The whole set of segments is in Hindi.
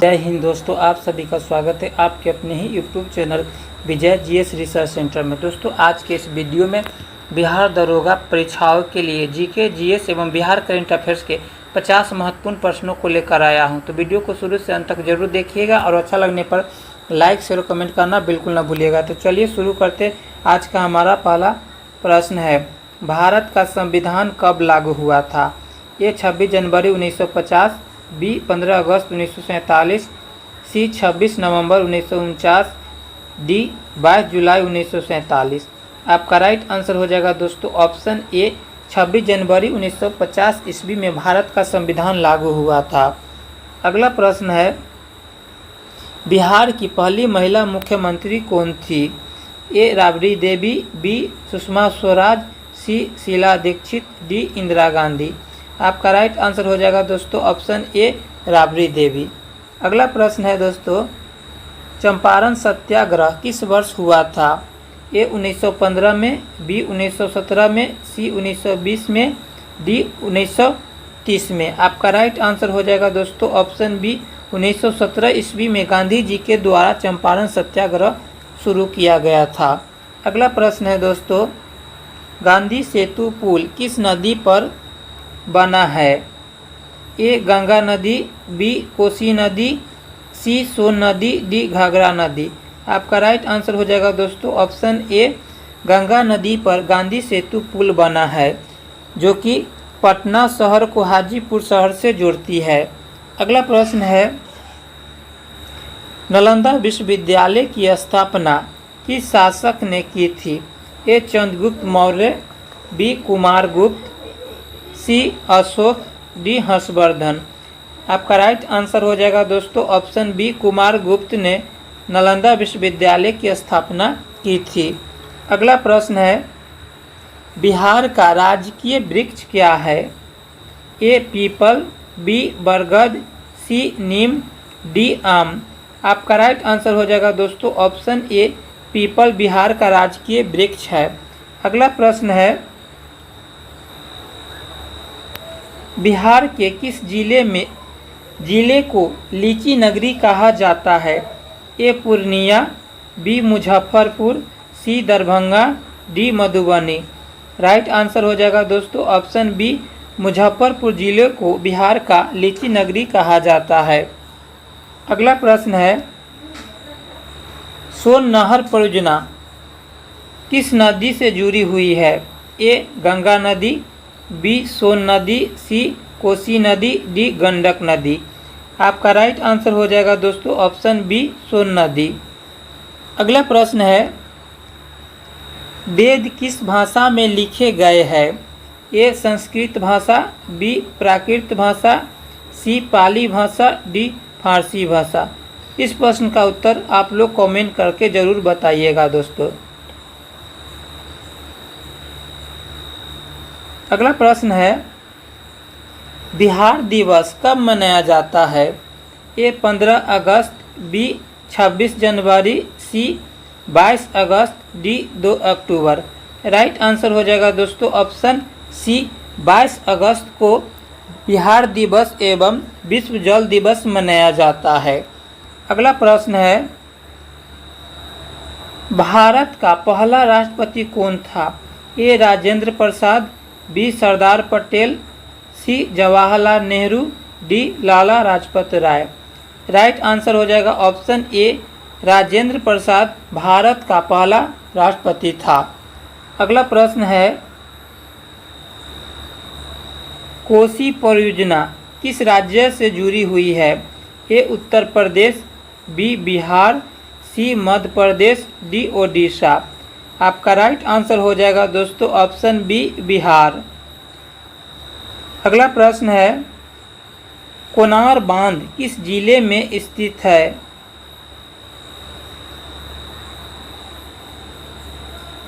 जय हिंद दोस्तों, आप सभी का स्वागत है आपके अपने ही यूट्यूब चैनल विजय जीएस रिसर्च सेंटर में। दोस्तों, आज के इस वीडियो में बिहार दरोगा परीक्षाओं के लिए जीके, जीएस एवं बिहार करंट अफेयर्स के 50 महत्वपूर्ण प्रश्नों को लेकर आया हूं। तो वीडियो को शुरू से अंत तक जरूर देखिएगा और अच्छा लगने पर लाइक शेयर और कमेंट करना बिल्कुल ना भूलिएगा। तो चलिए शुरू करते। आज का हमारा पहला प्रश्न है, भारत का संविधान कब लागू हुआ था? ए 26 जनवरी 1950, बी 15 अगस्त 1947, सी 26 नवंबर 1949, डी 22 जुलाई 1947। आपका राइट आंसर हो जाएगा दोस्तों ऑप्शन ए 26 जनवरी 1950 ईस्वी में भारत का संविधान लागू हुआ था। अगला प्रश्न है, बिहार की पहली महिला मुख्यमंत्री कौन थी? ए राबड़ी देवी, बी सुषमा स्वराज, सी शीला दीक्षित, डी इंदिरा गांधी। आपका राइट आंसर हो जाएगा दोस्तों ऑप्शन ए राबड़ी देवी। अगला प्रश्न है दोस्तों, चंपारण सत्याग्रह किस वर्ष हुआ था? ए 1915 में, बी 1917 में, सी 1920 में, डी 1930 में। आपका राइट आंसर हो जाएगा दोस्तों ऑप्शन बी 1917 ईस्वी में गांधी जी के द्वारा चंपारण सत्याग्रह शुरू किया गया था। अगला प्रश्न है दोस्तों, गांधी सेतु पुल किस नदी पर बना है? ए गंगा नदी, बी कोसी नदी, सी सोन नदी, डी घाघरा नदी। आपका राइट आंसर हो जाएगा दोस्तों ऑप्शन ए गंगा नदी पर गांधी सेतु पुल बना है, जो कि पटना शहर को हाजीपुर शहर से जोड़ती है। अगला प्रश्न है, नालंदा विश्वविद्यालय की स्थापना किस शासक ने की थी? ए चंद्रगुप्त मौर्य, बी कुमारगुप्त, सी अशोक, डी हर्षवर्धन। आपका राइट आंसर हो जाएगा दोस्तों ऑप्शन बी कुमारगुप्त ने नालंदा विश्वविद्यालय की स्थापना की थी। अगला प्रश्न है, बिहार का राजकीय वृक्ष क्या है? ए पीपल, बी बरगद, सी नीम, डी आम। आपका राइट आंसर हो जाएगा दोस्तों ऑप्शन ए पीपल बिहार का राजकीय वृक्ष है। अगला प्रश्न है, बिहार के किस जिले को लीची नगरी कहा जाता है? A Purnia, B Muzaffarpur, C Darbhanga, D Madhubani. Right answer हो जाएगा दोस्तों ऑप्शन बी मुजफ्फरपुर जिले को बिहार का लीची नगरी कहा जाता है। अगला प्रश्न है, सोन नहर परियोजना किस नदी से जुड़ी हुई है? ए गंगा नदी, बी सोन नदी, सी कोसी नदी, डी गंडक नदी। आपका राइट आंसर हो जाएगा दोस्तों ऑप्शन बी सोन नदी। अगला प्रश्न है, वेद किस भाषा में लिखे गए हैं? ए संस्कृत भाषा, बी प्राकृत भाषा, सी पाली भाषा, डी फारसी भाषा। इस प्रश्न का उत्तर आप लोग कमेंट करके जरूर बताइएगा दोस्तों। अगला प्रश्न है, बिहार दिवस कब मनाया जाता है? ए 15 अगस्त, बी 26 जनवरी, सी 22 अगस्त, डी 2 अक्टूबर। राइट आंसर हो जाएगा दोस्तों ऑप्शन सी 22 अगस्त को बिहार दिवस एवं विश्व जल दिवस मनाया जाता है। अगला प्रश्न है, भारत का पहला राष्ट्रपति कौन था? ए राजेंद्र प्रसाद, बी सरदार पटेल, सी Jawaharlal Nehru, D Lala Lajpat Rai. Right answer हो जाएगा ऑप्शन ए राजेंद्र प्रसाद भारत का पहला राष्ट्रपति था। अगला प्रश्न है, कोसी परियोजना किस राज्य से जुड़ी हुई है? ए उत्तर प्रदेश, बी बिहार, सी मध्य प्रदेश, डी ओडिशा। आपका राइट आंसर हो जाएगा दोस्तों ऑप्शन बी बिहार। अगला प्रश्न है, कोनार बांध किस जिले में स्थित है?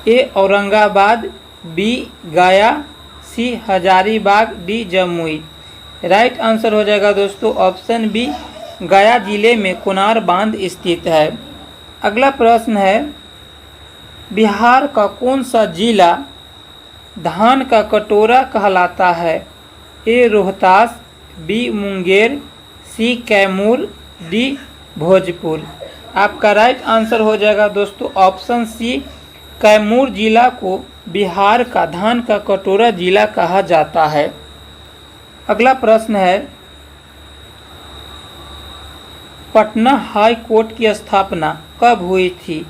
ए Aurangabad, B Gaya, C Hazaribagh, D Jamui. Right answer हो जाएगा दोस्तों ऑप्शन बी गया जिले में कोनार बांध स्थित है। अगला प्रश्न है, बिहार का कौन सा जिला धान का कटोरा कहलाता है? ए रोहतास, बी मुंगेर, सी कैमूर, डी भोजपुर। आपका राइट आंसर हो जाएगा दोस्तों ऑप्शन सी, कैमूर जिला को बिहार का धान का कटोरा जिला कहा जाता है। अगला प्रश्न है, पटना हाई कोर्ट की स्थापना कब हुई थी?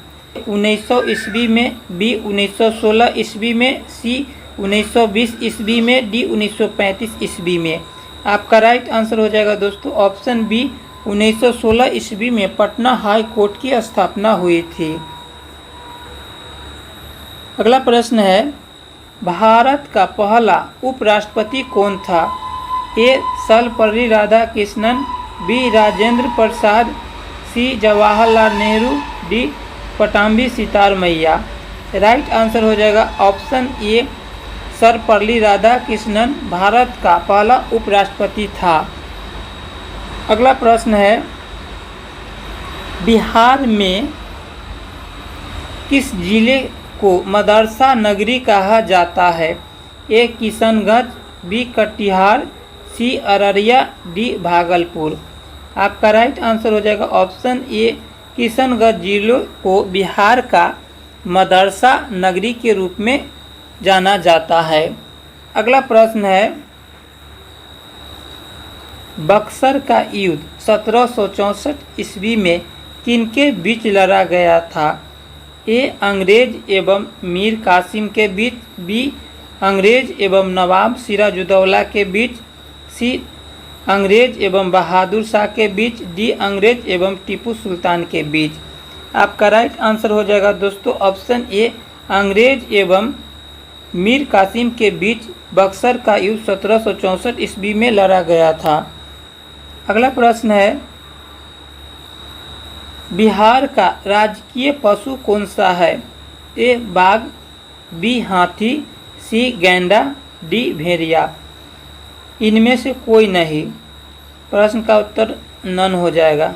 1900 ईस्वी में, बी 1916 ईस्वी में, सी 1920 ईस्वी में, डी 1935 ईस्वी में। आपका राइट आंसर हो जाएगा दोस्तों ऑप्शन बी, 1916 ईस्वी में पटना हाई कोर्ट की स्थापना हुई थी। अगला प्रश्न है, भारत का पहला उपराष्ट्रपति कौन था? ए सर्वपल्ली राधाकृष्णन, बी राजेंद्र प्रसाद, सी जवाहरलाल नेहरू, डी पटाभी सितार मैया। राइट आंसर हो जाएगा ऑप्शन ए, सर्वपल्ली राधाकृष्णन भारत का पहला उपराष्ट्रपति था। अगला प्रश्न है, बिहार में किस जिले को मदरसा नगरी कहा जाता है? ए किशनगंज, बी कटिहार, सी अररिया, डी भागलपुर। आपका राइट आंसर हो जाएगा ऑप्शन ए, किशनगंज जिले को बिहार का मदरसा नगरी के रूप में जाना जाता है। अगला प्रश्न है, बक्सर का युद्ध 1764 ईस्वी में किनके बीच लड़ा गया था? ए अंग्रेज एवं मीर कासिम के बीच, बी अंग्रेज एवं नवाब सिराजुद्दौला के बीच, सी अंग्रेज एवं बहादुर शाह के बीच, डी अंग्रेज एवं टीपू सुल्तान के बीच। आपका राइट आंसर हो जाएगा दोस्तों ऑप्शन ए, अंग्रेज एवं मीर कासिम के बीच बक्सर का युद्ध 1764 ईस्वी में लड़ा गया था। अगला प्रश्न है, बिहार का राजकीय पशु कौन सा है? ए बाघ, बी हाथी, सी गैंडा, डी भेड़िया। इनमें से कोई नहीं। प्रश्न का उत्तर नन हो जाएगा।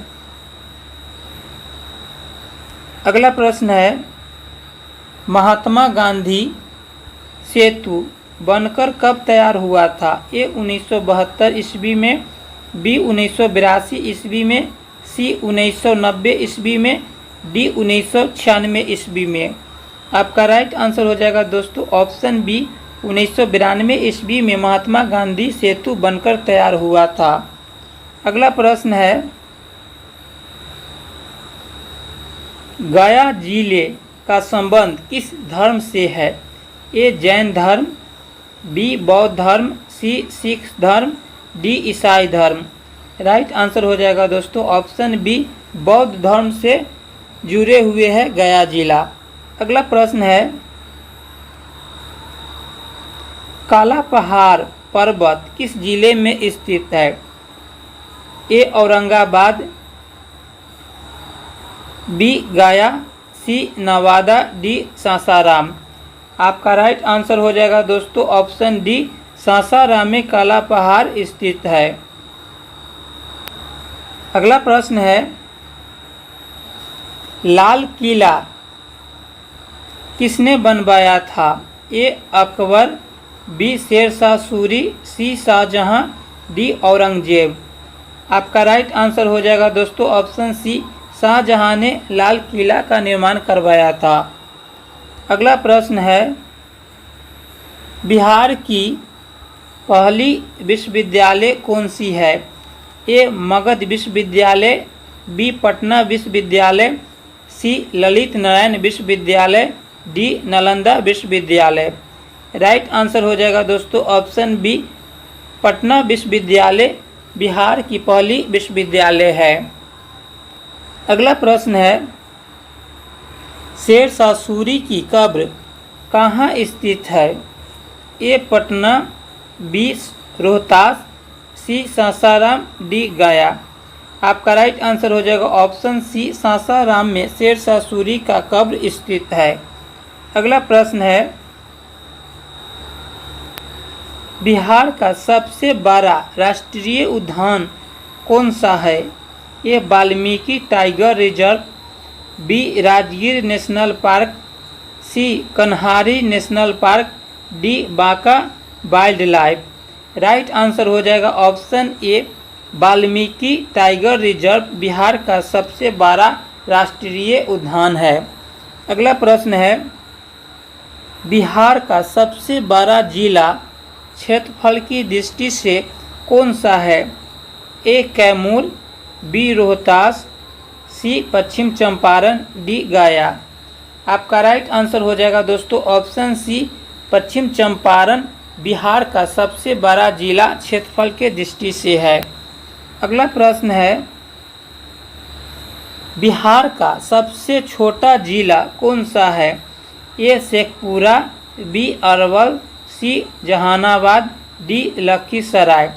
अगला प्रश्न है, महात्मा गांधी सेतु बनकर कब तैयार हुआ था? ए 1972 ईस्वी में, बी 1982 ईस्वी में, सी 1990 ईस्वी में, डी 1996 ईस्वी में। आपका राइट आंसर हो जाएगा दोस्तों ऑप्शन बी, 1992 ईस्वी में महात्मा गांधी सेतु बनकर तैयार हुआ था। अगला प्रश्न है, गया जिले का संबंध किस धर्म से है? ए जैन धर्म, बी बौद्ध धर्म, सी सिख धर्म, डी ईसाई धर्म। राइट आंसर हो जाएगा दोस्तों ऑप्शन बी, बौद्ध धर्म से जुड़े हुए है गया जिला। अगला प्रश्न है, काला पहाड़ पर्वत किस जिले में स्थित है? ए औरंगाबाद, बी गया, सी नवादा, डी सासाराम। आपका राइट आंसर हो जाएगा दोस्तों ऑप्शन डी, सासाराम में काला पहाड़ स्थित है। अगला प्रश्न है, लाल किला किसने बनवाया था? ए अकबर, बी शेरशाह सूरी, सी शाहजहां, डी औरंगजेब। आपका राइट आंसर हो जाएगा दोस्तों ऑप्शन सी, शाहजहां ने लाल किला का निर्माण करवाया था। अगला प्रश्न है, बिहार की पहली विश्वविद्यालय कौन सी है? ए मगध विश्वविद्यालय, बी पटना विश्वविद्यालय, सी ललित नारायण विश्वविद्यालय, डी नालंदा विश्वविद्यालय। राइट आंसर हो जाएगा दोस्तों ऑप्शन बी, पटना विश्वविद्यालय बिहार की पहली विश्वविद्यालय है। अगला प्रश्न है, शेरशाह सूरी की कब्र कहाँ स्थित है? ए पटना, बी रोहतास, सी सासाराम, डी गया। आपका राइट आंसर हो जाएगा ऑप्शन सी, सासाराम में शेरशाह सूरी का कब्र स्थित है। अगला प्रश्न है, बिहार का सबसे बड़ा राष्ट्रीय उद्यान कौन सा है? A Valmiki tiger reserve, B Rajgir national park, C Kanhari national park, D Banka wildlife. Right answer हो जाएगा option A Valmiki tiger reserve Bihar का सबसे बड़ा राष्ट्रीय उद्यान है। अगला प्रश्न है, बिहार का सबसे बड़ा जिला क्षेत्रफल की दृष्टि से कौन सा है? ए कैमूर, बी रोहतास, सी पश्चिम चंपारण, डी गया। आपका राइट आंसर हो जाएगा दोस्तों ऑप्शन सी पश्चिम चंपारण बिहार का सबसे बड़ा जिला क्षेत्रफल के दृष्टि से है। अगला प्रश्न है, बिहार का सबसे छोटा जिला कौन सा है? A Sheikhpura, B Arwal, C Jehanabad, D Lakhisarai.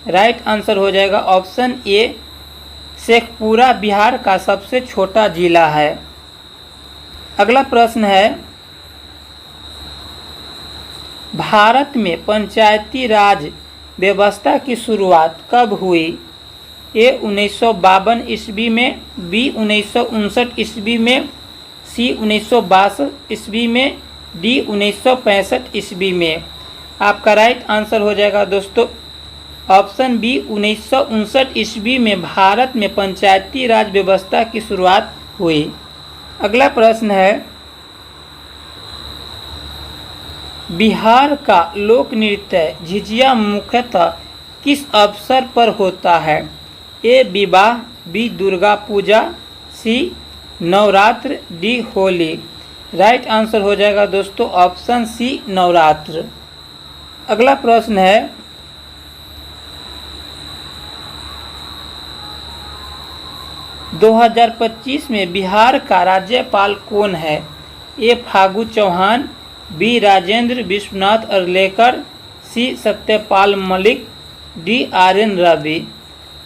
Right answer हो जाएगा ऑप्शन ए शेखपुरा बिहार का सबसे छोटा जिला है। अगला प्रश्न है, भारत में पंचायती राज व्यवस्था की शुरुआत कब हुई? ए 1952 ईस्वी में, बी 1959 ईस्वी में, सी 1962 ईस्वी में, डी 1965 ईस्वी में। आपका राइट आंसर हो जाएगा दोस्तों ऑप्शन बी 1959 ईस्वी में भारत में पंचायती राज व्यवस्था की शुरुआत हुई। अगला प्रश्न है, बिहार का लोक नृत्य झिझिया मुख्यतः किस अवसर पर होता है? ए विवाह, B Durga Puja, C Navratri, D Holi. Right answer हो जाएगा दोस्तों ऑप्शन सी नवरात्र। अगला प्रश्न है, 2025 में बिहार का राज्यपाल कौन है? ए फागू चौहान, बी राजेंद्र विश्वनाथ अर्लेकर, सी सत्यपाल मलिक, डी आर.एन. रवि।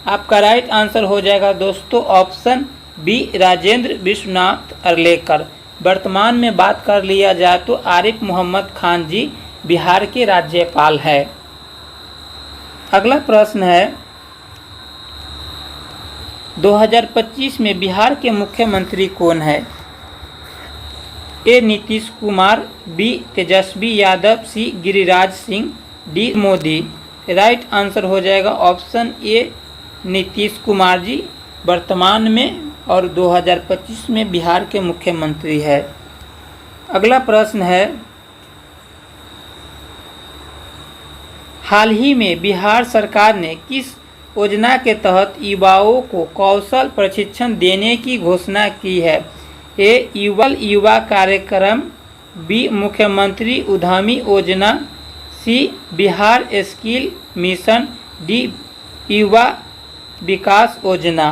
आपका राइट आंसर हो जाएगा दोस्तों ऑप्शन बी राजेंद्र विश्वनाथ अर्लेकर। वर्तमान में बात कर लिया जाए तो आरिफ मोहम्मद खान जी बिहार के राज्यपाल है। अगला प्रश्न है, 2025 में बिहार के मुख्यमंत्री कौन है? A Nitish Kumar, B Tejashwi Yadav, C Giriraj Singh, D Modi. Right answer हो जाएगा ऑप्शन ए नीतीश कुमार जी वर्तमान में और 2025 में बिहार के मुख्यमंत्री है। अगला प्रश्न है, हाल ही में बिहार सरकार ने किस योजना के तहत युवाओं को कौशल प्रशिक्षण देने की घोषणा की है? ए युवा कार्यक्रम, बी मुख्यमंत्री उद्यमी योजना, सी बिहार स्किल मिशन, डी युवा विकास योजना।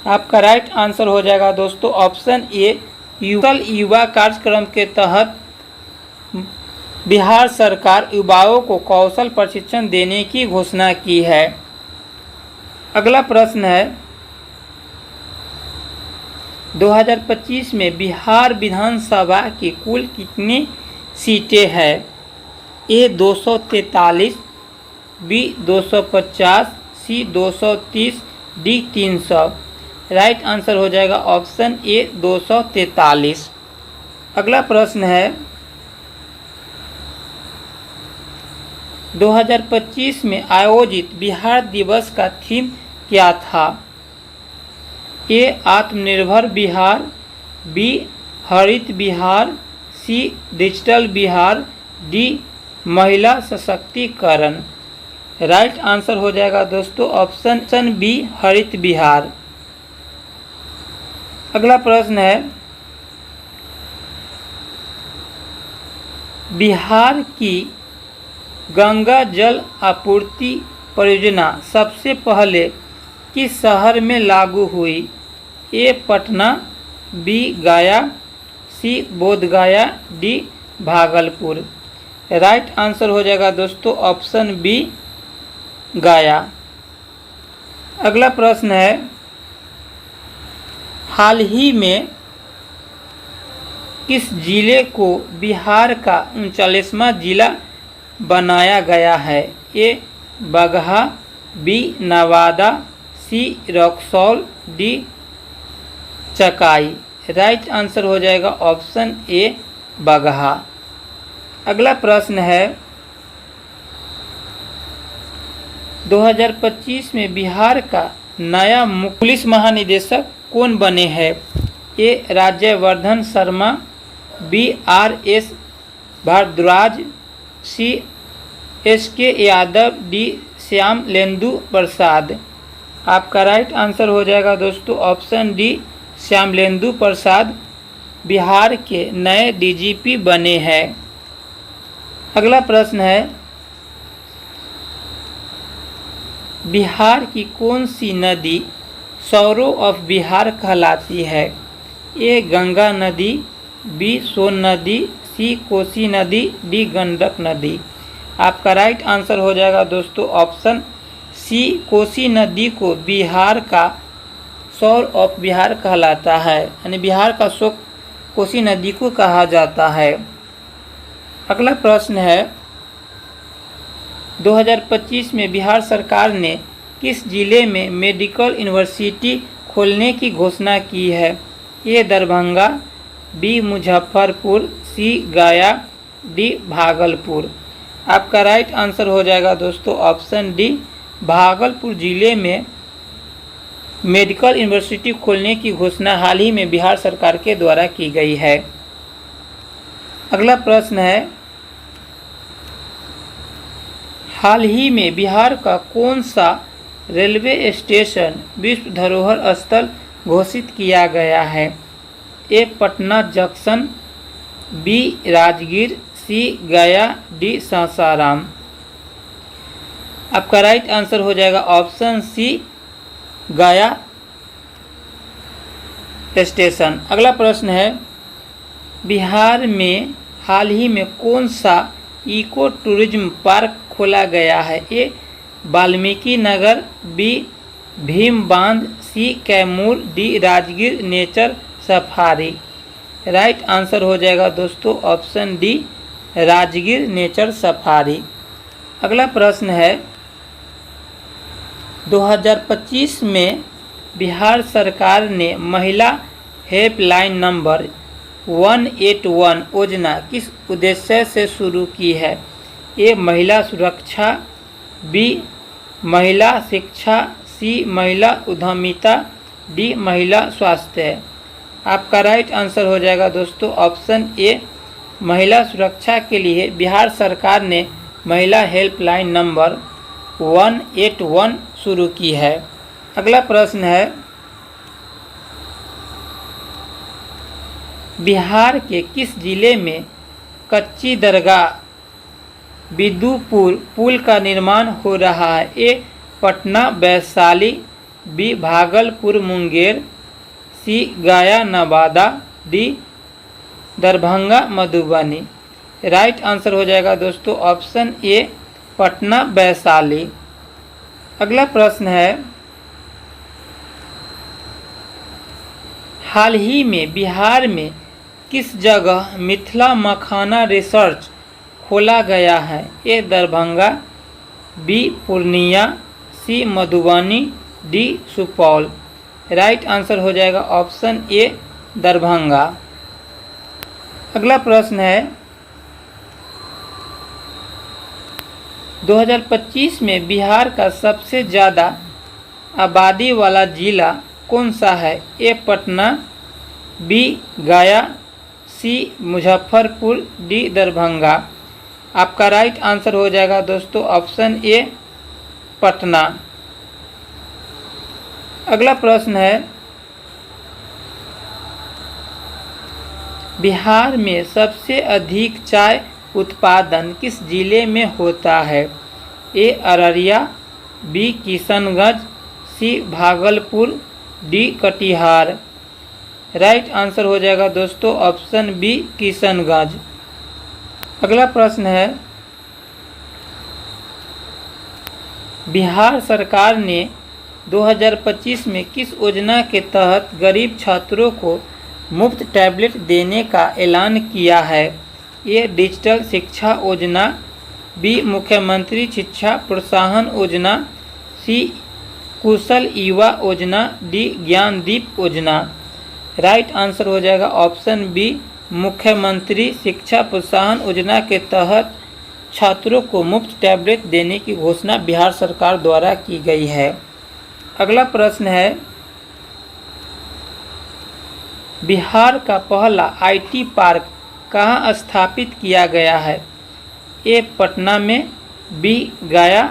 आपका राइट आंसर हो जाएगा दोस्तों ऑप्शन ए युवा कार्यक्रम के तहत बिहार सरकार युवाओं को कौशल प्रशिक्षण देने की घोषणा की है। अगला प्रश्न है, 2025 में बिहार विधानसभा की कुल कितनी सीटें हैं? ए 243, बी 250, सी 230, डी 300। राइट आंसर हो जाएगा ऑप्शन ए 243। अगला प्रश्न है, 2025 में आयोजित बिहार दिवस का थीम क्या था? ए आत्मनिर्भर बिहार, बी हरित बिहार, सी डिजिटल बिहार, डी महिला सशक्तिकरण। राइट आंसर हो जाएगा दोस्तों ऑप्शन बी हरित बिहार। अगला प्रश्न है, बिहार की गंगा जल आपूर्ति परियोजना सबसे पहले किस शहर में लागू हुई? ए Patna, B Gaya, C Bodhgaya, D Bhagalpur. Right answer हो जाएगा दोस्तों ऑप्शन बी गया। अगला प्रश्न है, हाल ही में किस जिले को बिहार का 39वां जिला बनाया गया है? A Bagaha, B Nawada, C Raxaul, D Chakai. Right answer हो जाएगा ऑप्शन ए बगहा। अगला प्रश्न है, 2025 में बिहार का नया पुलिस महानिदेशक कौन बने हैं? ए राज्यवर्धन शर्मा, बी RS भारद्वाज, सी SK यादव, डी श्यामलेंदु प्रसाद। आपका राइट आंसर हो जाएगा दोस्तों ऑप्शन डी श्यामलेंदु प्रसाद बिहार के नए DGP बने हैं। अगला प्रश्न है, बिहार की कौन सी नदी सौरों ऑफ बिहार कहलाती है? ए गंगा नदी, बी सोन नदी, सी कोसी नदी, डी गंडक नदी। आपका राइट आंसर हो जाएगा दोस्तों ऑप्शन सी कोसी नदी को बिहार का सौर ऑफ बिहार कहलाता है, यानी बिहार का सौर कोसी नदी को कहा जाता है। अगला प्रश्न है, 2025 में बिहार सरकार ने किस जिले में मेडिकल यूनिवर्सिटी खोलने की घोषणा की है? ए दरभंगा, बी मुजफ्फरपुर, सी गया, डी भागलपुर। आपका राइट आंसर हो जाएगा दोस्तों ऑप्शन डी भागलपुर जिले में मेडिकल यूनिवर्सिटी खोलने की घोषणा हाल ही में बिहार सरकार के द्वारा की गई है। अगला प्रश्न है, हाल ही में बिहार का कौन सा रेलवे स्टेशन विश्व धरोहर स्थल घोषित किया गया है? ए पटना जंक्शन, बी राजगीर, सी गया, डी सासाराम। आपका राइट आंसर हो जाएगा ऑप्शन सी गया स्टेशन। अगला प्रश्न है, बिहार में हाल ही में कौन सा इको टूरिज्म पार्क खोला गया है? A Valmiki Nagar, B Bhim Bandh, C Kaimur, D Rajgir nature safari. Right answer हो जाएगा दोस्तों option D Rajgir nature safari. अगला प्रश्न है, 2025 में बिहार सरकार ने महिला हेल्पलाइन नंबर 181 योजना किस उद्देश्य से शुरू की है? ए महिला सुरक्षा, बी महिला शिक्षा, सी महिला उद्यमिता, डी महिला स्वास्थ्य। आपका राइट आंसर हो जाएगा दोस्तों ऑप्शन ए महिला सुरक्षा के लिए बिहार सरकार ने महिला हेल्पलाइन नंबर 181 शुरू की है। अगला प्रश्न है, बिहार के किस जिले में कच्ची दरगाह बिदुपुर पुल का निर्माण हो रहा है? ए पटना वैशाली, बी भागलपुर मुंगेर, सी गया Nawada, D Darbhanga Madhubani. Right answer हो जाएगा दोस्तों ऑप्शन ए पटना वैशाली। अगला प्रश्न है, हाल ही में बिहार में किस जगह मिथिला मखाना रिसर्च खोला गया है? A Darbhanga, B Purnia, C Madhubani, D Supaul. Right answer हो जाएगा ऑप्शन ए दरभंगा। अगला प्रश्न है, 2025 में बिहार का सबसे ज़्यादा आबादी वाला जिला कौन सा है? ए पटना, बी गया, सी मुजफ्फरपुर, डी दरभंगा। आपका राइट आंसर हो जाएगा दोस्तों ऑप्शन ए पटना। अगला प्रश्न है, बिहार में सबसे अधिक चाय उत्पादन किस जिले में होता है? A Araria, B Kishanganj, C Bhagalpur, D Katihar. Right answer हो जाएगा दोस्तों ऑप्शन बी किशनगंज। अगला प्रश्न है, बिहार सरकार ने 2025 में किस योजना के तहत गरीब छात्रों को मुफ्त टैबलेट देने का ऐलान किया है? ए डिजिटल शिक्षा योजना, बी मुख्यमंत्री शिक्षा प्रोत्साहन योजना, सी कुशल युवा योजना, डी ज्ञानदीप योजना। राइट आंसर हो जाएगा ऑप्शन बी मुख्यमंत्री शिक्षा प्रोत्साहन योजना के तहत छात्रों को मुफ्त टैबलेट देने की घोषणा बिहार सरकार द्वारा की गई है। अगला प्रश्न है, बिहार का पहला आईटी पार्क कहाँ स्थापित किया गया है? ए पटना में, B Gaya,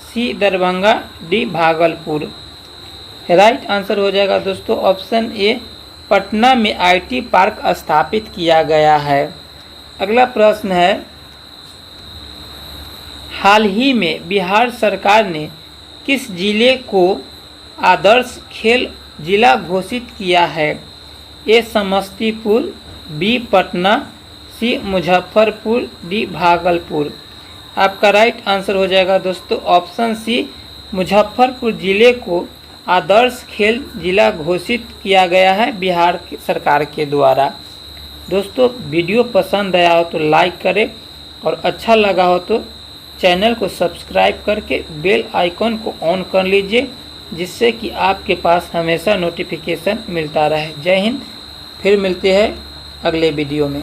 C Darbhanga, D Bhagalpur. Right answer हो जाएगा दोस्तों ऑप्शन ए, पटना में आईटी पार्क स्थापित किया गया है। अगला प्रश्न है, हाल ही में बिहार सरकार ने किस जिले को आदर्श खेल जिला घोषित किया है? ए समस्तीपुर, बी पटना, सी मुजफ्फरपुर, डी भागलपुर। आपका राइट आंसर हो जाएगा दोस्तों ऑप्शन सी, मुजफ्फरपुर जिले को आदर्श खेल जिला घोषित किया गया है बिहार सरकार के द्वारा। दोस्तों वीडियो पसंद आया हो तो लाइक करें और अच्छा लगा हो तो चैनल को सब्सक्राइब करके बेल आइकॉन को ऑन कर लीजिए, जिससे कि आपके पास हमेशा नोटिफिकेशन मिलता रहे। जय हिंद, फिर मिलते हैं अगले वीडियो में।